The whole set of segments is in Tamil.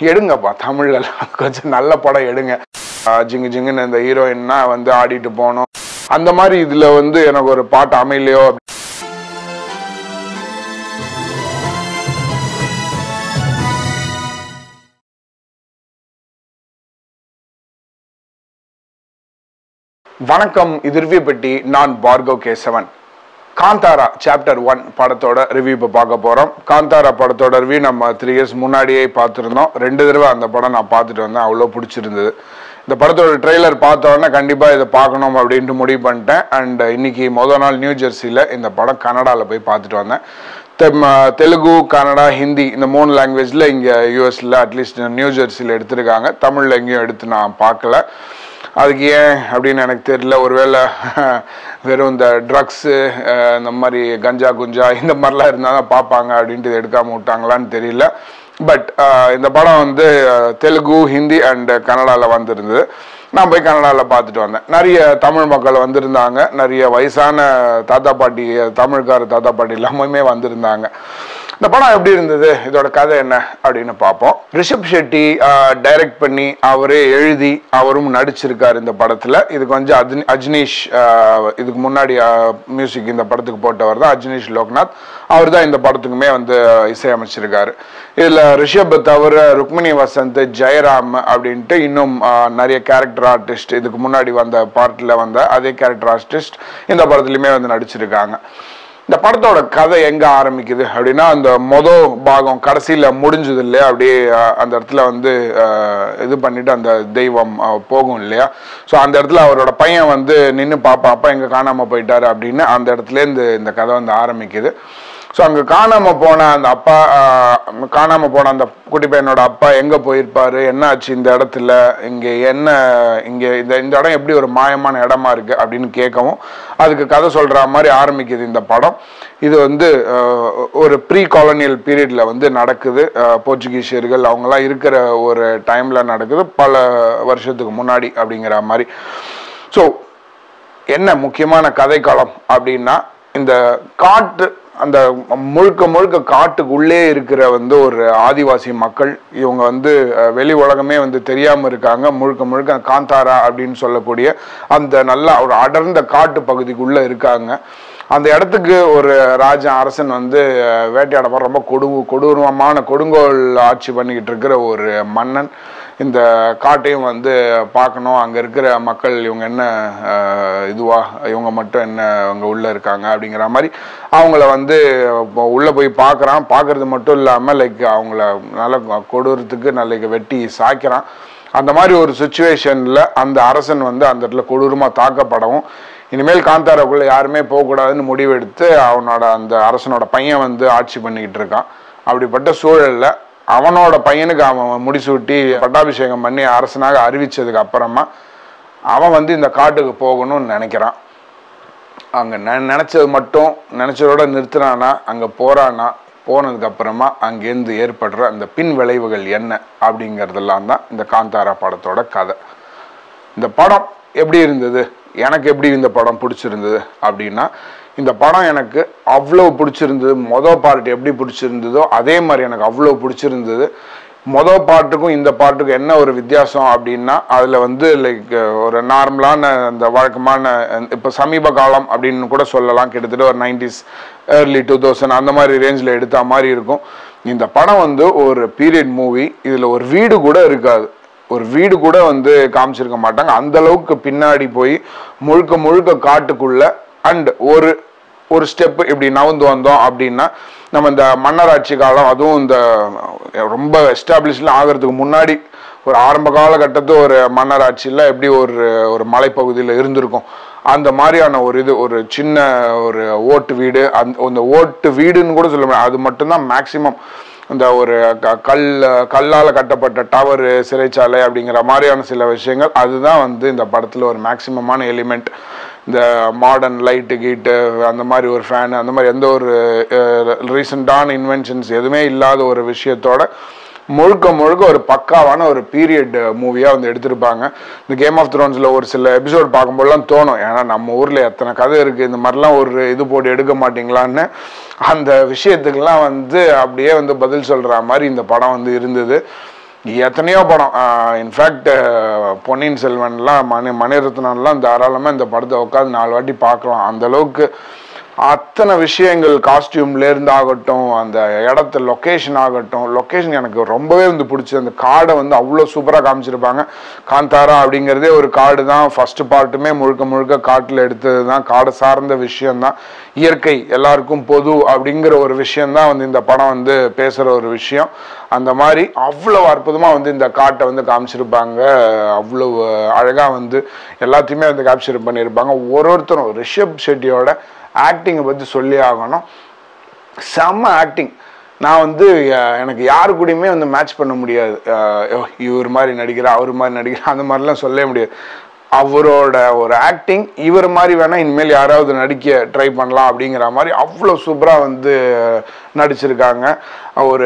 எடுங்கப்பா தமிழ்ல கொஞ்சம் நல்ல படம் எடுங்க. ஜிங்கு ஜிங்குன்னு இந்த ஹீரோயின்னா வந்து ஆடிட்டு போனோம் அந்த மாதிரி இதுல வந்து எனக்கு ஒரு பாட்டு அமையலையோ. வணக்கம், இது ரிவ்யூ பெட்டி. நான் பார்கவ் கேசவன். காந்தாரா சாப்டர் 1 படத்தோட ரிவ்யூ இப்போ பார்க்க போகிறோம். காந்தாரா படத்தோட ரிவ்யூ நம்ம 3 years முன்னாடியே பார்த்துருந்தோம். 2 தடவை அந்த படம் நான் பார்த்துட்டு வந்தேன். அவ்வளோ பிடிச்சிருந்தது. இந்த படத்தோட ட்ரெய்லர் பார்த்தோன்னே கண்டிப்பாக இதை பார்க்கணும் அப்படின்ட்டு முடிவு பண்ணிட்டேன். அண்ட் இன்னைக்கு மொதல் நாள் நியூ ஜெர்சியில் இந்த படம் கனடாவில் போய் பார்த்துட்டு வந்தேன். தெலுங்கு, கன்னடா, ஹிந்தி இந்த 3 லாங்குவேஜில் இங்கே யூஎஸில் அட்லீஸ்ட் நியூ ஜெர்சியில் எடுத்திருக்காங்க. தமிழில் எங்கேயும் எடுத்து நான் பார்க்கல. அதுக்கு ஏன் அப்படின்னு எனக்கு தெரியல. ஒருவேளை வெறும் இந்த ட்ரக்ஸு இந்த மாதிரி கஞ்சா குஞ்சா இந்த மாதிரிலாம் இருந்தால் தான் பார்ப்பாங்க அப்படின்ட்டு எடுக்காமல் விட்டாங்களான்னு தெரியல. பட் இந்த படம் வந்து தெலுங்கு, ஹிந்தி அண்ட் கன்னடாவில் வந்திருந்தது. நான் போய் கன்னடாவில் பார்த்துட்டு வந்தேன். நிறைய தமிழ் மக்கள் வந்திருந்தாங்க. நிறைய வயசான தாத்தா பாட்டி, தமிழ்கார தாத்தா பாட்டி எல்லாமே வந்திருந்தாங்க. இந்த படம் எப்படி இருந்தது, இதோட கதை என்ன அப்படின்னு பார்ப்போம். ரிஷப் ஷெட்டி டைரக்ட் பண்ணி அவரே எழுதி அவரும் நடிச்சிருக்காரு இந்த படத்தில். இதுக்கு வந்து அஜ்னீஷ் இதுக்கு முன்னாடி மியூசிக் இந்த படத்துக்கு போட்டவர் தான் அஜ்னீஷ் லோக்நாத். அவர் தான் இந்த படத்துக்குமே வந்து இசையமைச்சிருக்காரு. இதில் ரிஷப் தவிர ருக்மிணி வசந்த், ஜெயராம் அப்படின்ட்டு இன்னும் நிறைய கேரக்டர் ஆர்டிஸ்ட் இதுக்கு முன்னாடி வந்த பார்ட்டில் வந்த அதே கேரக்டர் ஆர்டிஸ்ட் இந்த படத்துலையுமே வந்து நடிச்சிருக்காங்க. இந்த படத்தோட கதை எங்க ஆரம்பிக்குது அப்படின்னா, அந்த மொதல் பாகம் கடைசியில முடிஞ்சது இல்லையா, அப்படியே அந்த இடத்துல வந்து இது பண்ணிட்டு அந்த தெய்வம் போகும் இல்லையா. ஸோ அந்த இடத்துல அவரோட பையன் வந்து நின்று பாப்பா அப்பா எங்க காணாம போயிட்டாரு அப்படின்னு அந்த இடத்துல இருந்து இந்த கதை வந்து ஆரம்பிக்குது. ஸோ அங்கே காணாம போன அந்த அப்பா, காணாம போன அந்த குட்டி பையனோட அப்பா எங்க போயிருப்பாரு, என்ன ஆச்சு இந்த இடத்துல, இங்கே என்ன, இங்கே இந்த இடம் எப்படி ஒரு மாயமான இடமா இருக்கு அப்படின்னு கேட்கவும் அதுக்கு கதை சொல்ற மாதிரி ஆரம்பிக்குது இந்த படம். இது வந்து ஒரு ப்ரீ காலனியல் பீரியட்ல வந்து நடக்குது. போர்ச்சுகீசியர்கள் அவங்கெல்லாம் இருக்கிற ஒரு டைம்ல நடக்குது, பல வருஷத்துக்கு முன்னாடி அப்படிங்கிற மாதிரி. ஸோ என்ன முக்கியமான கதை காலம் அப்படின்னா, இந்த காட்டு, அந்த முழுக்க முழுக்க காட்டுக்குள்ளே இருக்கிற வந்து ஒரு ஆதிவாசி மக்கள். இவங்க வந்து வெளி உலகமே வந்து தெரியாம இருக்காங்க. முழுக்க முழுக்க காந்தாரா அப்படின்னு சொல்லக்கூடிய அந்த நல்ல ஒரு அடர்ந்த காட்டு பகுதிக்குள்ள இருக்காங்க. அந்த இடத்துக்கு ஒரு அரசன் வந்து வேட்டையாட போற ரொம்ப கொடூரமான கொடுங்கோல் ஆட்சி பண்ணிக்கிட்டு இருக்கிற ஒரு மன்னன் இந்த காட்டையும் வந்து பார்க்கணும். அங்கே இருக்கிற மக்கள் இவங்க என்ன இதுவா, இவங்க மட்டும் என்ன அங்கே உள்ளே இருக்காங்க அப்படிங்கிற மாதிரி அவங்கள வந்து உள்ளே போய் பார்க்குறான். பார்க்கறது மட்டும் இல்லாமல் லைக் அவங்கள நல்ல கொடூரத்துக்கு நல்ல வெட்டி சாய்க்கிறான். அந்த மாதிரி ஒரு சுச்சுவேஷனில் அந்த அரசன் வந்து அந்த இடத்துல கொடூரமாக தாக்கப்படவும், இனிமேல் காந்தாராக்குள்ளே யாருமே போகக்கூடாதுன்னு முடிவெடுத்து அவனோட அந்த அரசனோட பையன் வந்து ஆட்சி பண்ணிக்கிட்டு இருக்கான். அப்படிப்பட்ட சூழலில் அவனோட பையனுக்கு அவன் முடிசூட்டி பட்டாபிஷேகம் பண்ணி அரசனாக அறிவிச்சதுக்கு அப்புறமா அவன் வந்து இந்த காட்டுக்கு போகணும்னு நினைக்கிறான். அங்கே நினச்சது மட்டும் நினச்சதோட நிறுத்தினானா, அங்கே போகிறானா, போனதுக்கு அப்புறமா அங்கேருந்து ஏற்படுற அந்த பின் விளைவுகள் என்ன அப்படிங்கிறதெல்லாம் தான் இந்த காந்தாரா படத்தோட கதை. இந்த படம் எப்படி இருந்தது, எனக்கு எப்படி இந்த படம் பிடிச்சிருந்தது அப்படின்னா, இந்த படம் எனக்கு அவ்வளோ பிடிச்சிருந்தது. மொதல் பார்ட் எப்படி பிடிச்சிருந்ததோ அதே மாதிரி எனக்கு அவ்வளோ பிடிச்சிருந்தது. மொதல் பாட்டுக்கும் இந்த பாட்டுக்கும் என்ன ஒரு வித்தியாசம் அப்படின்னா, அதில் வந்து லைக் ஒரு நார்மலான அந்த வழக்கமான இப்போ சமீப காலம் அப்படின்னு கூட சொல்லலாம், கிட்டத்தட்ட ஒரு 90s early 2000 அந்த மாதிரி ரேஞ்சில் எடுத்த மாதிரி இருக்கும். இந்த படம் வந்து ஒரு பீரியட் மூவி. இதில் ஒரு வீடு கூட இருக்காது, ஒரு வீடு கூட வந்து காமிச்சிருக்க மாட்டாங்க. அந்த அளவுக்கு பின்னாடி போய் முழுக்க முழுக்க காட்டுக்குள்ள அண்ட் ஒரு ஸ்டெப் இப்படி நவுந்து வந்தோம் அப்படின்னா, நம்ம இந்த மன்னராட்சி காலம், அதுவும் இந்த ரொம்ப எஸ்டாப்ளிஷ்லாம் ஆகிறதுக்கு முன்னாடி ஒரு ஆரம்ப காலகட்டத்து ஒரு மன்னராட்சியில் எப்படி ஒரு மலைப்பகுதியில் இருந்திருக்கும், அந்த மாதிரியான ஒரு சின்ன ஒரு ஓட்டு வீடு. அந்த ஓட்டு வீடுன்னு கூட சொல்ல முடியாது, அது மட்டும்தான் மேக்சிமம். இந்த ஒரு கல்லால் கட்டப்பட்ட டவரு, சிறைச்சாலை அப்படிங்கிற மாதிரியான சில விஷயங்கள், அதுதான் வந்து இந்த படத்தில் ஒரு மேக்சிமமான எலிமெண்ட். இந்த மாடர்ன் லைட்டு கீட்டு அந்த மாதிரி ஒரு ஃபேனு அந்த மாதிரி எந்த ஒரு ரீசெண்டான இன்வென்ஷன்ஸ் எதுவுமே இல்லாத ஒரு விஷயத்தோட முழுக்க முழுக்க ஒரு பக்காவான ஒரு பீரியட் மூவியாக வந்து எடுத்திருப்பாங்க. இந்த கேம் ஆஃப் த்ரோன்ஸில் ஒரு சில எபிசோட் பார்க்கும்போதெல்லாம் தோணும், ஏன்னா நம்ம ஊரில் எத்தனை கதை இருக்குது, இந்த மாதிரிலாம் ஒரு இது போட்டு எடுக்க மாட்டிங்களான்னு அந்த விஷயத்துக்கெல்லாம் வந்து அப்படியே வந்து பதில் சொல்கிற மாதிரி இந்த படம் வந்து இருந்தது. எத்தனையோ படம், இன்ஃபேக்ட் பொன்னியின் செல்வன்லாம் மணிரத்னம்லாம் தாராளமாக இந்த படத்தை உட்காந்து 4 வாட்டி பார்க்கலாம். அந்த அளவுக்கு அத்தனை விஷயங்கள், காஸ்டியூம்லேருந்து ஆகட்டும், அந்த இடத்த லொக்கேஷன் ஆகட்டும், லொக்கேஷன் எனக்கு ரொம்பவே பிடிச்சது. அந்த காடை அவ்வளோ சூப்பராக காமிச்சிருப்பாங்க. காந்தாரா அப்படிங்கிறதே ஒரு காடு தான். ஃபர்ஸ்ட் பார்ட்டுமே முழுக்க முழுக்க காட்டில் எடுத்தது தான், காடை சார்ந்த விஷயம்தான். இயற்கை எல்லாருக்கும் பொது அப்படிங்கிற ஒரு விஷயந்தான் இந்த படம் பேசுகிற ஒரு விஷயம். அந்த மாதிரி அவ்வளோ அற்புதமாக இந்த காட்டை காமிச்சிருப்பாங்க. அவ்வளோ அழகாக எல்லாத்தையுமே கேப்சர் பண்ணியிருப்பாங்க. ஒருத்தரும் ரிஷப் ஷெட்டியோட ஆக்டிங்கை பற்றி சொல்லி ஆகணும். செம்ம ஆக்டிங். நான் எனக்கு யாரு கூடயுமே மேட்ச் பண்ண முடியாது. இவர் மாதிரி நடிக்கிறா, அவர் மாதிரி நடிக்கிறா, அந்த மாதிரிலாம் சொல்லவே முடியாது. அவரோட ஒரு ஆக்டிங் இவர் மாதிரி வேணா இனிமேல் யாராவது நடிக்க ட்ரை பண்ணலாம் அப்படிங்கிற மாதிரி அவ்வளோ சூப்பராக நடிச்சிருக்காங்க.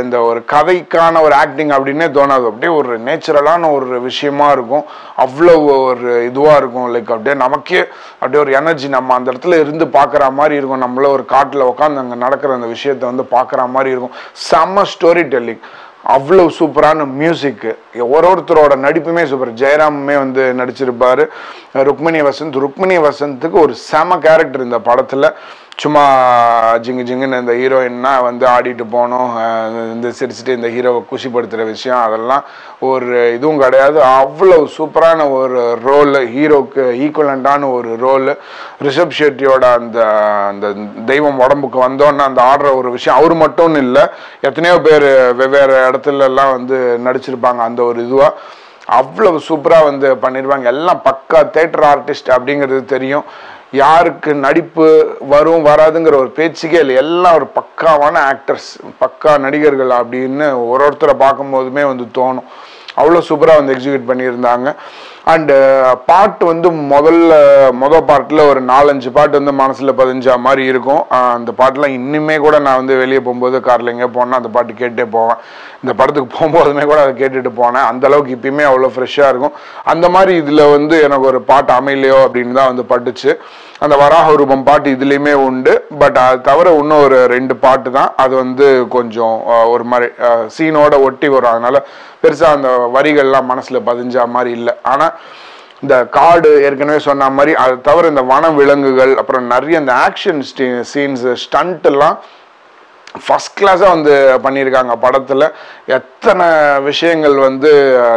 இந்த ஒரு கதைக்கான ஒரு ஆக்டிங் அப்படின்னே தோணாது. அப்படியே ஒரு நேச்சுரலான ஒரு விஷயமா இருக்கும். அவ்வளோ ஒரு இதுவாக இருக்கும். லைக் அப்படியே நமக்கே அப்படியே ஒரு எனர்ஜி, நம்ம அந்த இடத்துல இருந்து பார்க்குற மாதிரி இருக்கும். நம்மள ஒரு காட்டில் உட்காந்து அங்கே நடக்கிற அந்த விஷயத்தை பார்க்குற மாதிரி இருக்கும். செம்ம ஸ்டோரி டெல்லிங், அவ்வளோ சூப்பரான மியூசிக்கு, ஒருத்தரோட நடிப்புமே சூப்பர். ஜெயராமுமே நடிச்சிருப்பாரு. ருக்மிணி வசந்துக்கு ஒரு செம கேரக்டர் இந்த படத்தில். சும்மா ஜிங்கு ஜிங்குன்னு இந்த ஹீரோயின்னா ஆடிட்டு போனோம், சிரிச்சுட்டு இந்த ஹீரோவை குஷிப்படுத்துகிற விஷயம், அதெல்லாம் ஒரு இதுவும் கிடையாது. அவ்வளோ சூப்பரான ஒரு ரோல், ஹீரோக்கு ஈக்குவலண்டான ஒரு ரோல். ரிஷப் ஷெட்டியோட அந்த அந்த தெய்வம் உடம்புக்கு வந்தோன்னு அந்த ஆடுற ஒரு விஷயம், அவர் மட்டும் இல்லை, எத்தனையோ பேர் வெவ்வேறு இடத்துலலாம் நடிச்சிருப்பாங்க. அந்த ஒரு இதுவாக அவ்வளவு சூப்பராக பண்ணிடுவாங்க. எல்லாம் பக்கா தேட்டர் ஆர்டிஸ்ட் அப்படிங்கிறது தெரியும். யாருக்கு நடிப்பு வரும் வராதுங்கிற ஒரு பேச்சுக்கே இல்லை. எல்லாம் ஒரு பக்காவான ஆக்டர்ஸ், பக்கா நடிகர்கள் அப்படின்னு ஒருத்தரை பார்க்கும் போதுமே தோணும். அவ்வளோ சூப்பராக எக்ஸிக்யூட் பண்ணியிருந்தாங்க. அண்டு பாட்டு மொதல் பார்ட்டில் ஒரு 4-5 பாட்டு மனசில் பதிஞ்சா மாதிரி இருக்கும். அந்த பாட்டெலாம் இன்னுமே கூட நான் வெளியே போகும்போது காரில் எங்கேயோ போனால் அந்த பாட்டு கேட்டே போவேன். இந்த படத்துக்கு போகும்போதுமே கூட அதை கேட்டுட்டு போனேன். அந்தளவுக்கு இப்பயுமே அவ்வளோ ஃப்ரெஷ்ஷாக இருக்கும். அந்த மாதிரி இதில் எனக்கு ஒரு பாட்டு அமையலையோ அப்படின்னு தான் பட்டுச்சு. அந்த வராக ரூபம் பாட்டு இதுலேயுமே உண்டு. பட் அது தவிர இன்னும் ஒரு 2 பாட்டு தான். அது கொஞ்சம் ஒரு மாதிரி சீனோட ஒட்டி வரும். அதனால பெருசாக அந்த வரிகள்லாம் மனசில் பதிஞ்சா மாதிரி இல்லை. ஆனால் இந்த காடு ஏற்கனவே சொன்ன மாதிரி, அது தவிர இந்த வன விலங்குகள், அப்புறம் நிறைய இந்த ஆக்ஷன் சீன்ஸு, ஸ்டண்ட்டெல்லாம் ஃபஸ்ட் கிளாஸாக பண்ணியிருக்காங்க படத்தில். எத்தனை விஷயங்கள்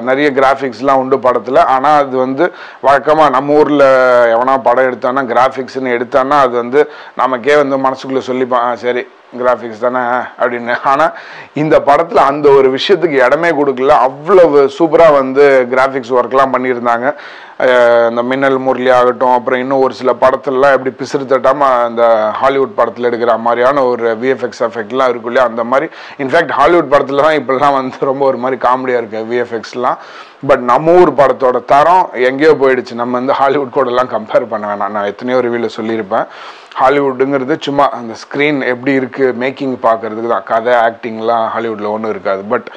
நிறைய கிராஃபிக்ஸ்லாம் உண்டு படத்தில். ஆனால் அது வழக்கமாக நம்ம ஊரில் எவனா படம் எடுத்தானா கிராஃபிக்ஸ்ன்னு எடுத்தானா அது நமக்கே மனசுக்குள்ளே சொல்லிப்பான், சரி கிராஃபிக்ஸ் தானே அப்படின்னு. ஆனால் இந்த படத்தில் அந்த ஒரு விஷயத்துக்கு இடமே கொடுக்கல. அவ்வளவு சூப்பராக கிராஃபிக்ஸ் ஒர்க்லாம் பண்ணியிருந்தாங்க. இந்த மின்னல் முரளி ஆகட்டும், அப்புறம் இன்னும் ஒரு சில படத்துலலாம் எப்படி பிசுறு தட்டாமல் அந்த ஹாலிவுட் படத்தில் எடுக்கிற மாதிரியான ஒரு விஎஃப்எக்ஸ் எஃபெக்ட்லாம் இருக்கும் இல்லையா, அந்த மாதிரி. இன்ஃபேக்ட் ஹாலிவுட் படத்தில் தான் இப்போல்லாம் ரொம்ப ஒரு மாதிரி காமெடியாக இருக்குது விஎஃப்எக்ஸ்லாம். பட் நம்ம ஊர் படத்தோட தரம் எங்கேயோ போயிடுச்சு. நம்ம ஹாலிவுட் கூடலாம் கம்பேர் பண்ண வேணாம். நான் எத்தனையோ ரிவ்யூவில் சொல்லியிருப்பேன். ஹாலிவுட்டுங்கிறது சும்மா அந்த ஸ்க்ரீன் எப்படி இருக்குது மேக்கிங் பார்க்கறதுக்கு தான். கதை ஆக்டிங்லாம் ஹாலிவுட்டில் ஒன்றும் இருக்காது. பட்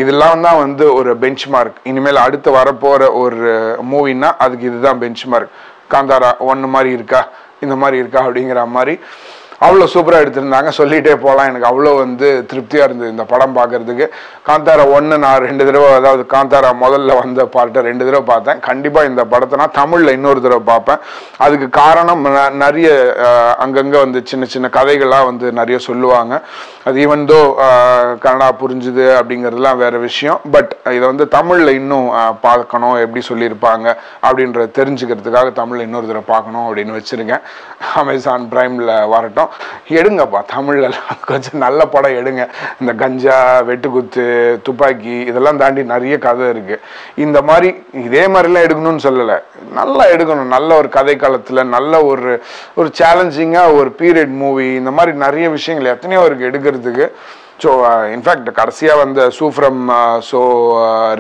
இதெல்லாம் தான் ஒரு பெஞ்ச் மார்க். இனிமேல் அடுத்து வரப்போகிற ஒரு மூவின்னா அதுக்கு இதுதான் பெஞ்ச் மார்க். காந்தாரா 1 மாதிரி இருக்கா, இந்த மாதிரி இருக்கா அப்படிங்கிற மாதிரி அவ்வளோ சூப்பராக எடுத்திருந்தாங்க. சொல்லிகிட்டே போகலாம். எனக்கு அவ்வளோ திருப்தியாக இருந்தது இந்த படம் பார்க்குறதுக்கு. காந்தாரா 1 நான் 2 தடவை, அதாவது காந்தாரா முதல்ல வந்த பார்ட்டை 2 தடவை பார்த்தேன். கண்டிப்பாக இந்த படத்தை நான் தமிழில் இன்னொரு தடவை பார்ப்பேன். அதுக்கு காரணம் நிறைய அங்கங்கே சின்ன சின்ன கதைகள்லாம் நிறைய சொல்லுவாங்க. அது ஈவன்தோ கன்னடா புரிஞ்சுது அப்படிங்கிறதுலாம் வேறு விஷயம். பட் இதை தமிழில் இன்னும் பார்க்கணும், எப்படி சொல்லியிருப்பாங்க அப்படின்றத தெரிஞ்சுக்கிறதுக்காக தமிழில் இன்னொரு தடவை பார்க்கணும் அப்படின்னு வச்சுருக்கேன். அமேசான் பிரைமில் வரட்டும். எடுங்கப்பா, தமிழ்ல கொஞ்சம் நல்ல படம் எடுங்க. இந்த கஞ்சா, வெட்டுக்குத்து, துப்பாக்கி இதெல்லாம் தாண்டி நிறைய கதை இருக்கு. இந்த மாதிரி இதே மாதிரிலாம் எடுக்கணும்னு சொல்லலை, நல்லா எடுக்கணும். நல்ல ஒரு கதை காலத்தில் நல்ல ஒரு சேலஞ்சிங்காக ஒரு பீரியட் மூவி, இந்த மாதிரி நிறைய விஷயங்கள் எத்தனையோ இருக்கு எடுக்கிறதுக்கு. ஸோ இன்ஃபேக்ட் கடைசியாக சூஃப்ரம் ஷோ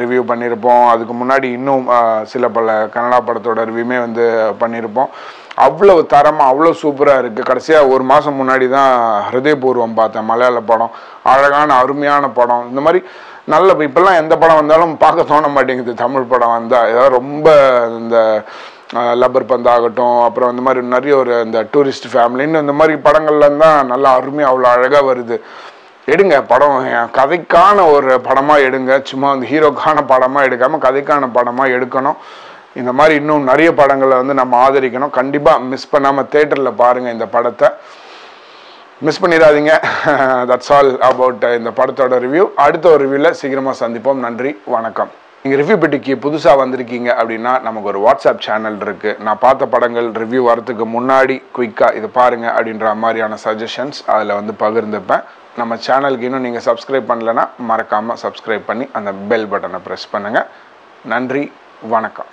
ரிவ்யூ பண்ணியிருப்போம். அதுக்கு முன்னாடி இன்னும் சில பல கன்னடா படத்தோட ரிவ்யூமே பண்ணியிருப்போம். அவ்வளவு தரமாக அவ்வளோ சூப்பராக இருக்குது. கடைசியாக 1 மாதம் முன்னாடி தான் ஹிருதயபூர்வம் பார்த்தேன், மலையாள படம். அழகான அருமையான படம். இந்த மாதிரி நல்ல இப்போல்லாம் எந்த படம் வந்தாலும் பார்க்க தோண மாட்டேங்குது. தமிழ் படம் வந்தால் ஏதாவது ரொம்ப இந்த லப்பர் பந்து ஆகட்டும், அப்புறம் இந்த மாதிரி நிறைய இந்த டூரிஸ்ட் ஃபேமிலின்னு இந்த மாதிரி படங்கள்லாம் தான் நல்லா அருமையாக அவ்வளோ அழகாக வருது. எடுங்க படம், கதைக்கான ஒரு படமாக எடுங்க. சும்மா வந்து ஹீரோக்கான படமாக எடுக்காமல் கதைக்கான படமாக எடுக்கணும். இந்த மாதிரி இன்னும் நிறைய படங்களை வந்து நம்ம ஆதரிக்கணும். கண்டிப்பாக மிஸ் பண்ணாமல் தேட்டரில் பாருங்கள் இந்த படத்தை, மிஸ் பண்ணிடாதீங்க. தட்ஸ் ஆல் அபவுட் இந்த படத்தோட ரிவ்யூ. அடுத்த ஒரு ரிவ்யூவில் சீக்கிரமாக சந்திப்போம். நன்றி, வணக்கம். நீங்கள் ரிவ்யூ பெட்டிக்கு புதுசாக வந்திருக்கீங்க அப்படின்னா நமக்கு ஒரு வாட்ஸ்அப் சேனல் இருக்குது. நான் பார்த்த படங்கள் ரிவ்யூ வரத்துக்கு முன்னாடி குயிக்காக இதை பாருங்கள் அப்படின்ற மாதிரியான சஜஷன்ஸ் அதில் வந்து பகிர்ந்துப்பேன். நம்ம சேனலுக்கு இன்னும் நீங்கள் சப்ஸ்கிரைப் பண்ணலைன்னா மறக்காமல் சப்ஸ்கிரைப் பண்ணி அந்த பெல் பட்டனை ப்ரெஸ் பண்ணுங்கள். நன்றி, வணக்கம்.